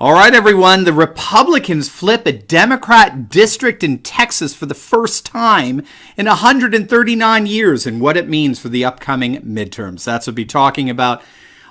All right, everyone, the Republicans flip a Democrat district in Texas for the first time in 139 years and what it means for the upcoming midterms. That's what we'll be talking about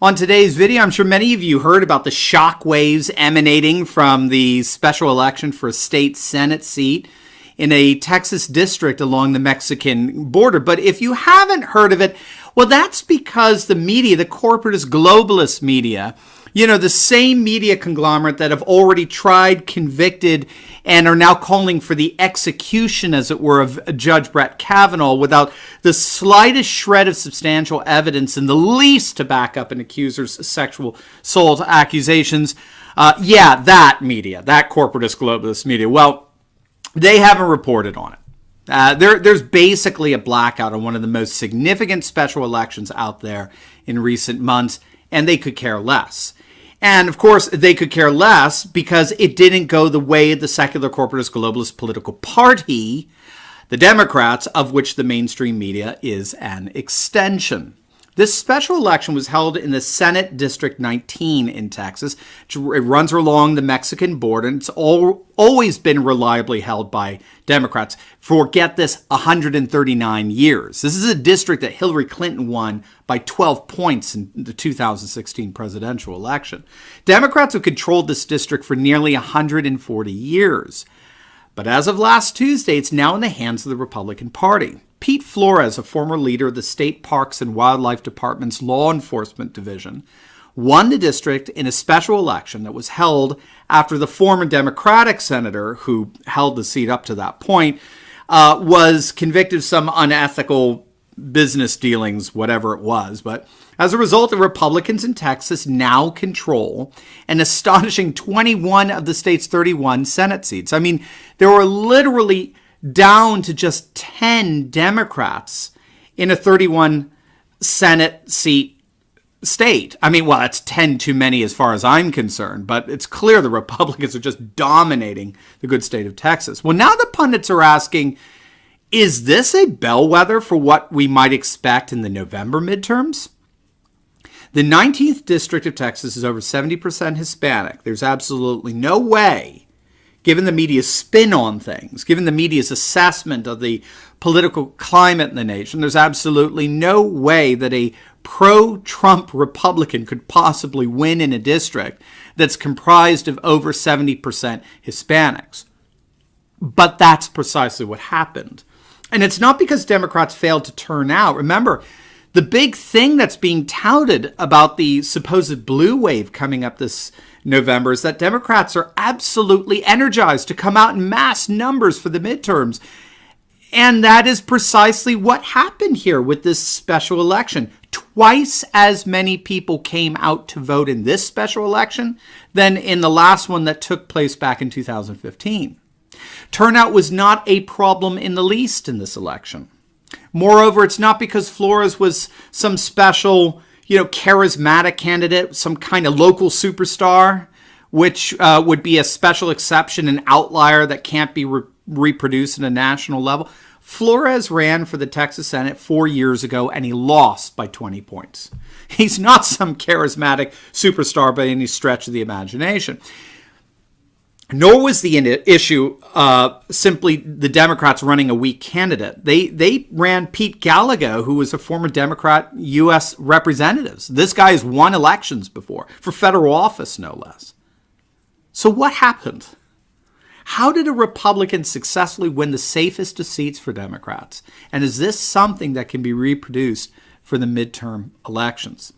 on today's video. I'm sure many of you heard about the shockwaves emanating from the special election for a state Senate seat in a Texas district along the Mexican border. But if you haven't heard of it, well, that's because the media, the corporatist globalist media, the same media conglomerate that have already tried, convicted, and are now calling for the execution, as it were, of Judge Brett Kavanaugh without the slightest shred of substantial evidence in the least to back up an accuser's sexual assault accusations. That media, that corporatist globalist media, well, they haven't reported on it. There's basically a blackout on one of the most significant special elections out there in recent months, and they could care less. And, of course, they could care less because it didn't go the way of the secular corporatist globalist political party, the Democrats, of which the mainstream media is an extension. This special election was held in the Senate District 19 in Texas. It runs along the Mexican border, and it's always been reliably held by Democrats for, get this, 139 years. This is a district that Hillary Clinton won by 12 points in the 2016 presidential election. Democrats have controlled this district for nearly 140 years. But as of last Tuesday, it's now in the hands of the Republican Party. Pete Flores, a former leader of the State Parks and Wildlife Department's Law Enforcement Division, won the district in a special election that was held after the former Democratic senator who held the seat up to that point was convicted of some unethical business dealings, whatever it was. But as a result, the Republicans in Texas now control an astonishing 21 of the state's 31 Senate seats. I mean, there were literally down to just 10 Democrats in a 31 Senate seat state. I mean, well, that's 10 too many as far as I'm concerned, but it's clear the Republicans are just dominating the good state of Texas. Well, now the pundits are asking, is this a bellwether for what we might expect in the November midterms? The 19th District of Texas is over 70% Hispanic. There's absolutely no way, given the media's spin on things, given the media's assessment of the political climate in the nation, there's absolutely no way that a pro-Trump Republican could possibly win in a district that's comprised of over 70% Hispanics. But that's precisely what happened. And it's not because Democrats failed to turn out. Remember, the big thing that's being touted about the supposed blue wave coming up this November is that Democrats are absolutely energized to come out in mass numbers for the midterms. And that is precisely what happened here with this special election. Twice as many people came out to vote in this special election than in the last one that took place back in 2015. Turnout was not a problem in the least in this election. Moreover, it's not because Flores was some special, charismatic candidate, some kind of local superstar, which would be a special exception, an outlier that can't be reproduced at a national level. Flores ran for the Texas Senate 4 years ago, and he lost by 20 points. He's not some charismatic superstar by any stretch of the imagination. Nor was the issue simply the Democrats running a weak candidate. They ran Pete Gallego, who was a former Democrat U.S. representative. This guy has won elections before, for federal office, no less. So what happened? How did a Republican successfully win the safest of seats for Democrats? And is this something that can be reproduced for the midterm elections?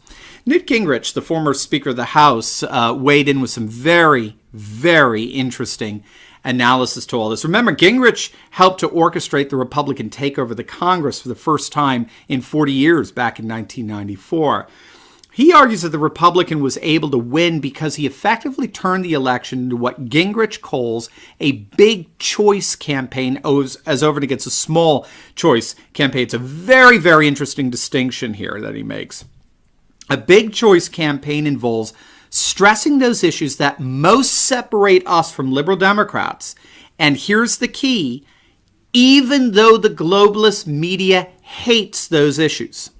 Newt Gingrich, the former Speaker of the House, weighed in with some very, very interesting analysis to all this. Remember, Gingrich helped to orchestrate the Republican takeover of the Congress for the first time in 40 years back in 1994. He argues that the Republican was able to win because he effectively turned the election into what Gingrich calls a big choice campaign as over against a small choice campaign. It's a very, very interesting distinction here that he makes. A big choice campaign involves stressing those issues that most separate us from liberal Democrats. And here's the key, even though the globalist media hates those issues.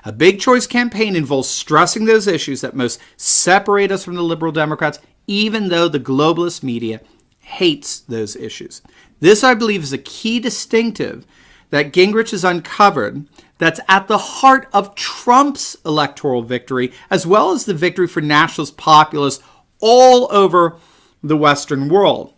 A big choice campaign involves stressing those issues that most separate us from the liberal Democrats, even though the globalist media hates those issues. This, I believe, is a key distinctive that Gingrich has uncovered that's at the heart of Trump's electoral victory, as well as the victory for nationalist populists all over the Western world.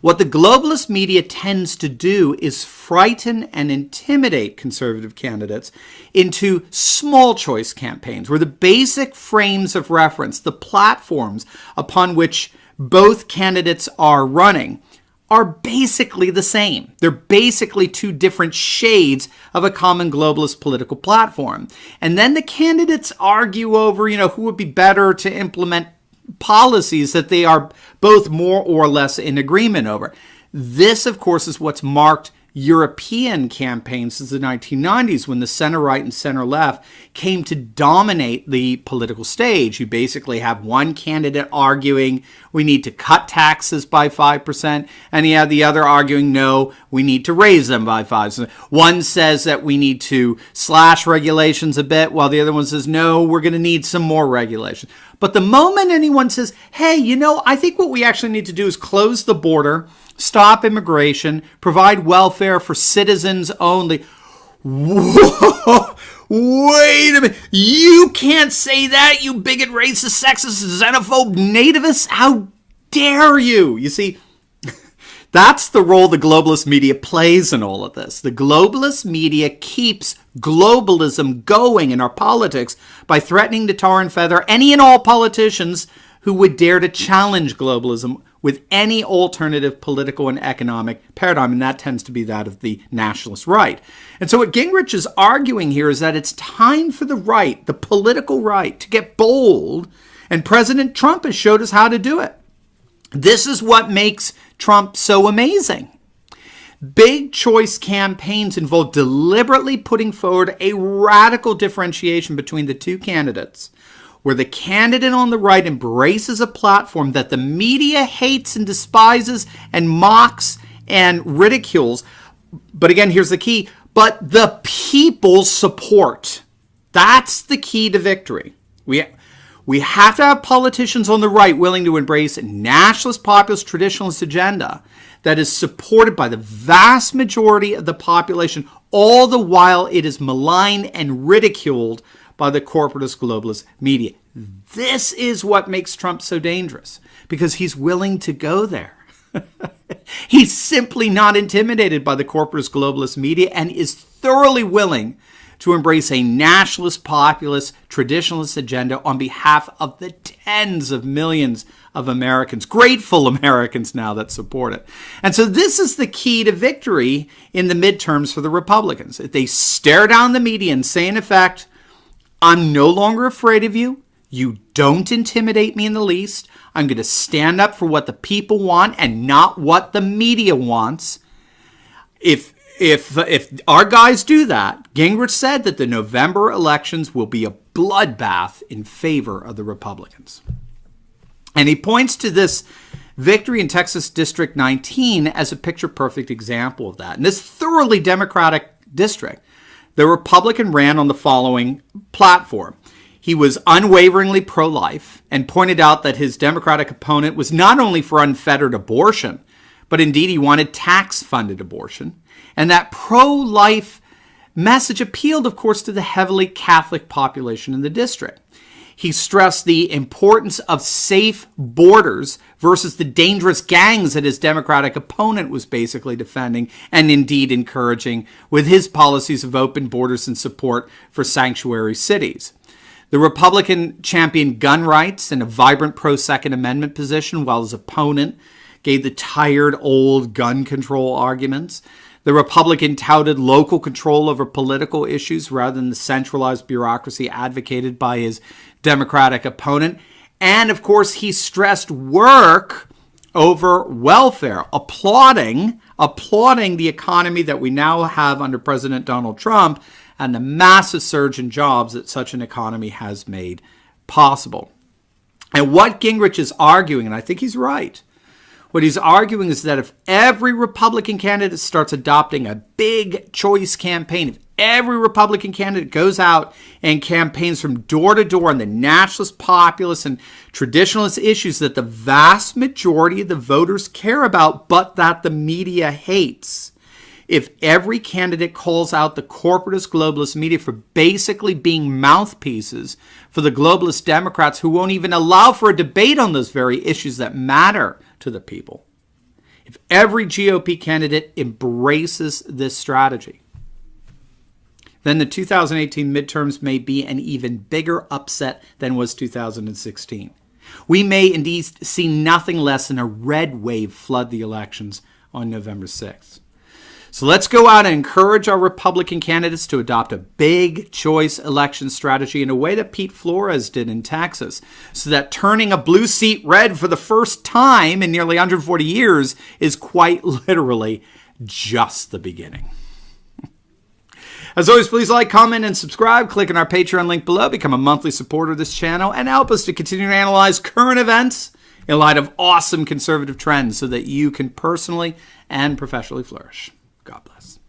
What the globalist media tends to do is frighten and intimidate conservative candidates into small choice campaigns, where the basic frames of reference, the platforms upon which both candidates are running, are basically the same. They're basically two different shades of a common globalist political platform. And then the candidates argue over, who would be better to implement policies that they are both more or less in agreement over. This, of course, is what's marked European campaigns since the 1990s, when the center-right and center-left came to dominate the political stage. You basically have one candidate arguing we need to cut taxes by 5%, and you have the other arguing no, we need to raise them by 5%. One says that we need to slash regulations a bit, while the other one says no, we're going to need some more regulation. But the moment anyone says, hey, I think what we actually need to do is close the border, stop immigration, provide welfare for citizens only. Whoa, wait a minute. You can't say that, you bigot, racist, sexist, xenophobe, nativist. How dare you? You see, that's the role the globalist media plays in all of this. The globalist media keeps globalism going in our politics by threatening to tar and feather any and all politicians who would dare to challenge globalism with any alternative political and economic paradigm, and that tends to be that of the nationalist right. And so what Gingrich is arguing here is that it's time for the right, the political right, to get bold, and President Trump has showed us how to do it. This is what makes Trump so amazing. Big choice campaigns involve deliberately putting forward a radical differentiation between the two candidates, where the candidate on the right embraces a platform that the media hates and despises and mocks and ridicules. But again, here's the key, but the people support. That's the key to victory. We have to have politicians on the right willing to embrace a nationalist, populist, traditionalist agenda that is supported by the vast majority of the population, all the while it is maligned and ridiculed by the corporatist globalist media. This is what makes Trump so dangerous, because he's willing to go there. He's simply not intimidated by the corporatist globalist media and is thoroughly willing to embrace a nationalist, populist, traditionalist agenda on behalf of the tens of millions of Americans, grateful Americans now that support it. And so this is the key to victory in the midterms for the Republicans. They stare down the media and say, in effect, I'm no longer afraid of you. You don't intimidate me in the least. I'm going to stand up for what the people want and not what the media wants. If our guys do that, Gingrich said that the November elections will be a bloodbath in favor of the Republicans. And he points to this victory in Texas District 19 as a picture-perfect example of that. In this thoroughly Democratic district, the Republican ran on the following platform. He was unwaveringly pro-life and pointed out that his Democratic opponent was not only for unfettered abortion, but indeed he wanted tax-funded abortion. And that pro-life message appealed, of course, to the heavily Catholic population in the district. He stressed the importance of safe borders versus the dangerous gangs that his Democratic opponent was basically defending and indeed encouraging with his policies of open borders and support for sanctuary cities. The Republican championed gun rights and a vibrant pro-Second Amendment position, while his opponent gave the tired old gun control arguments. The Republican touted local control over political issues rather than the centralized bureaucracy advocated by his Democratic opponent. And, of course, he stressed work over welfare, applauding the economy that we now have under President Donald Trump and the massive surge in jobs that such an economy has made possible. And what Gingrich is arguing, and I think he's right, What he's arguing is that if every Republican candidate starts adopting a big choice campaign, if every Republican candidate goes out and campaigns from door to door on the nationalist, populist, and traditionalist issues that the vast majority of the voters care about, but that the media hates, if every candidate calls out the corporatist globalist media for basically being mouthpieces for the globalist Democrats who won't even allow for a debate on those very issues that matter to the people, if every GOP candidate embraces this strategy, then the 2018 midterms may be an even bigger upset than was 2016. We may indeed see nothing less than a red wave flood the elections on November 6th. So let's go out and encourage our Republican candidates to adopt a big choice election strategy in a way that Pete Flores did in Texas, so that turning a blue seat red for the first time in nearly 140 years is quite literally just the beginning. As always, please like, comment, and subscribe. Click on our Patreon link below. Become a monthly supporter of this channel and help us to continue to analyze current events in light of awesome conservative trends so that you can personally and professionally flourish. God bless.